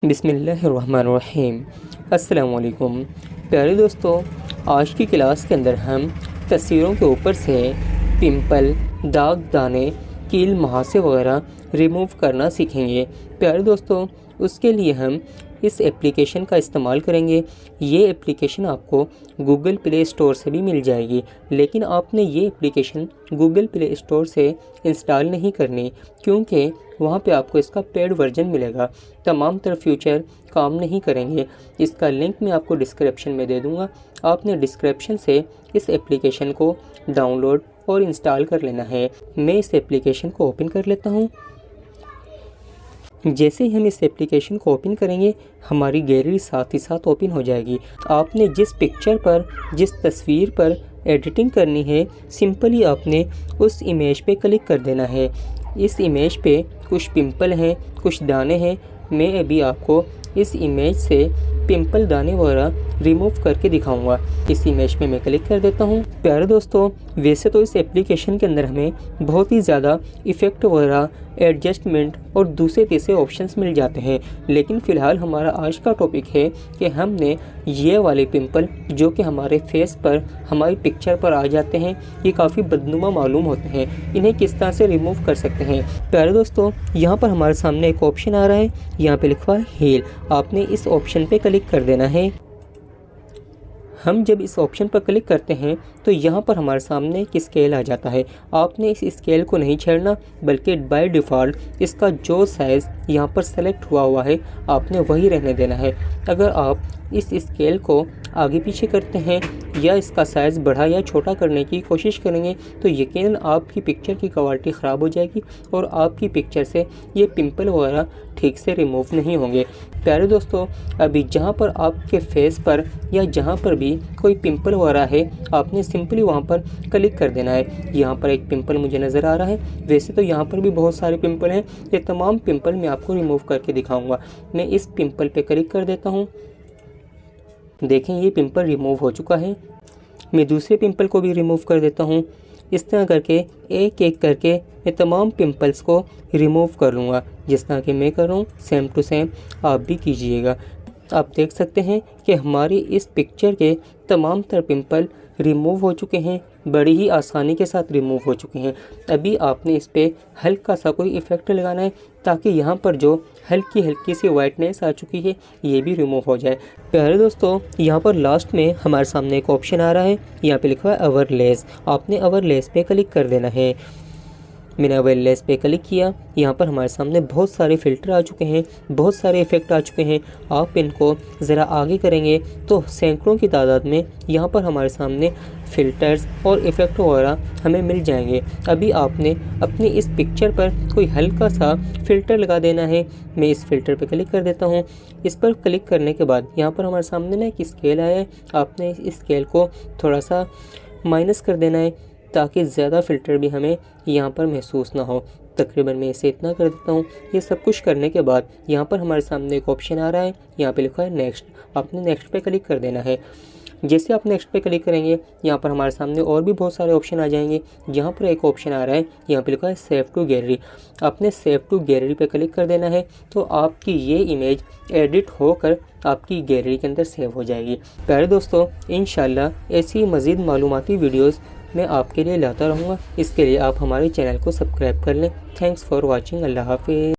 बिस्मिल्लाहिर्रहमानिर्रहीम। अस्सलामुअलैकुम प्यारे दोस्तों, आज की क्लास के अंदर हम तस्वीरों के ऊपर से पिंपल, दाग, दाने, कील, मुहासे वगैरह रिमूव करना सीखेंगे। प्यारे दोस्तों, उसके लिए हम इस एप्लीकेशन का इस्तेमाल करेंगे। ये एप्लीकेशन आपको गूगल प्ले स्टोर से भी मिल जाएगी, लेकिन आपने ये एप्लीकेशन गूगल प्ले स्टोर से इंस्टॉल नहीं करनी, क्योंकि वहाँ पे आपको इसका पेड वर्जन मिलेगा। तमाम तरह फीचर काम नहीं करेंगे। इसका लिंक मैं आपको डिस्क्रिप्शन में दे दूँगा। आपने डिस्क्रिप्शन से इस एप्लीकेशन को डाउनलोड और इंस्टॉल कर लेना है। मैं इस एप्लीकेशन को ओपन कर लेता हूँ। जैसे ही हम इस एप्लीकेशन को ओपन करेंगे, हमारी गैलरी साथ ही साथ ओपन हो जाएगी। आपने जिस पिक्चर पर, जिस तस्वीर पर एडिटिंग करनी है, सिंपली आपने उस इमेज पे क्लिक कर देना है। इस इमेज पे कुछ पिंपल हैं, कुछ दाने हैं। मैं अभी आपको इस इमेज से पिंपल, दाने वगैरह रिमूव करके दिखाऊंगा। इस इमेज पे मैं क्लिक कर देता हूँ। प्यारे दोस्तों, वैसे तो इस एप्लीकेशन के अंदर हमें बहुत ही ज़्यादा इफ़ेक्ट वगैरह, एडजस्टमेंट और दूसरे तीसरे ऑप्शंस मिल जाते हैं, लेकिन फ़िलहाल हमारा आज का टॉपिक है कि हमने ये वाले पिंपल जो कि हमारे फेस पर, हमारी पिक्चर पर आ जाते हैं, ये काफ़ी बदनुमा मालूम होते हैं, इन्हें किस तरह से रिमूव कर सकते हैं। प्यारे दोस्तों, यहाँ पर हमारे सामने एक ऑप्शन आ रहा है, यहाँ पे लिखा है हील। आपने इस ऑप्शन पे क्लिक कर देना है। हम जब इस ऑप्शन पर क्लिक करते हैं तो यहाँ पर हमारे सामने एक स्केल आ जाता है। आपने इस स्केल को नहीं छेड़ना, बल्कि बाय डिफ़ॉल्ट इसका जो साइज़ यहाँ पर सेलेक्ट हुआ है आपने वही रहने देना है। अगर आप इस स्केल को आगे पीछे करते हैं या इसका साइज़ बढ़ा या छोटा करने की कोशिश करेंगे तो यकीनन आपकी पिक्चर की क्वालिटी ख़राब हो जाएगी और आपकी पिक्चर से ये पिंपल वगैरह ठीक से रिमूव नहीं होंगे। प्यारे दोस्तों, अभी जहाँ पर आपके फेस पर या जहाँ पर भी कोई पिंपल वगैरह है, आपने सिंपली वहाँ पर क्लिक कर देना है। यहाँ पर एक पिंपल मुझे नज़र आ रहा है। वैसे तो यहाँ पर भी बहुत सारे पिंपल हैं। ये तमाम पिंपल मैं आपको रिमूव करके दिखाऊंगा। मैं इस पिंपल पे क्लिक कर देता हूँ। देखें, ये पिंपल रिमूव हो चुका है। मैं दूसरे पिंपल को भी रिमूव कर देता हूँ। इस तरह करके एक एक करके मैं तमाम पिंपल्स को रिमूव कर लूँगा। जिस तरह कि मैं कर रहा हूँ, सेम टू सेम आप भी कीजिएगा। आप देख सकते हैं कि हमारी इस पिक्चर के तमाम तर पिंपल रिमूव हो चुके हैं, बड़ी ही आसानी के साथ रिमूव हो चुके हैं। अभी आपने इस पर हल्का सा कोई इफ़ेक्ट लगाना है, ताकि यहाँ पर जो हल्की हल्की सी वाइटनेस आ चुकी है ये भी रिमूव हो जाए। प्यारे दोस्तों, यहाँ पर लास्ट में हमारे सामने एक ऑप्शन आ रहा है, यहाँ पे लिखा है ओवरलेस। आपने ओवरलेस पे क्लिक कर देना है। मैंने ओवरलेस पे क्लिक किया। यहाँ पर हमारे सामने बहुत सारे फ़िल्टर आ चुके हैं, बहुत सारे इफ़ेक्ट आ चुके हैं। आप इनको ज़रा आगे करेंगे तो सैकड़ों की तादाद में यहाँ पर हमारे सामने फ़िल्टर्स और इफ़ेक्ट वगैरह हमें मिल जाएंगे। अभी आपने अपनी इस पिक्चर पर कोई हल्का सा फ़िल्टर लगा देना है। मैं इस फ़िल्टर पर क्लिक कर देता हूँ। इस पर क्लिक करने के बाद यहाँ पर हमारे सामने ना एक स्केल आया है। आपने इस स्केल को थोड़ा सा माइनस कर देना है, ताकि ज़्यादा फ़िल्टर भी हमें यहाँ पर महसूस ना हो। तकरीबन मैं इसे इतना कर देता हूँ। ये सब कुछ करने के बाद यहाँ पर हमारे सामने एक ऑप्शन आ रहा है, यहाँ पे लिखा है नेक्स्ट। आपने नेक्स्ट पे क्लिक कर देना है। जैसे आप नेक्स्ट पे क्लिक करेंगे, यहाँ पर हमारे सामने और भी बहुत सारे ऑप्शन आ जाएंगे। यहाँ पर एक ऑप्शन आ रहा है, यहाँ पे लिखा है सेव टू गैलरी। आपने सेव टू गैलरी पे क्लिक कर देना है, तो आपकी ये इमेज एडिट होकर आपकी गैलरी के अंदर सेव हो जाएगी। प्यारे दोस्तों, इंशाल्लाह ऐसी मज़ीद मालूमाती वीडियोज़ मैं आपके लिए लाता रहूँगा। इसके लिए आप हमारे चैनल को सब्सक्राइब कर लें। Thanks for watching. अल्लाह हाफिज़।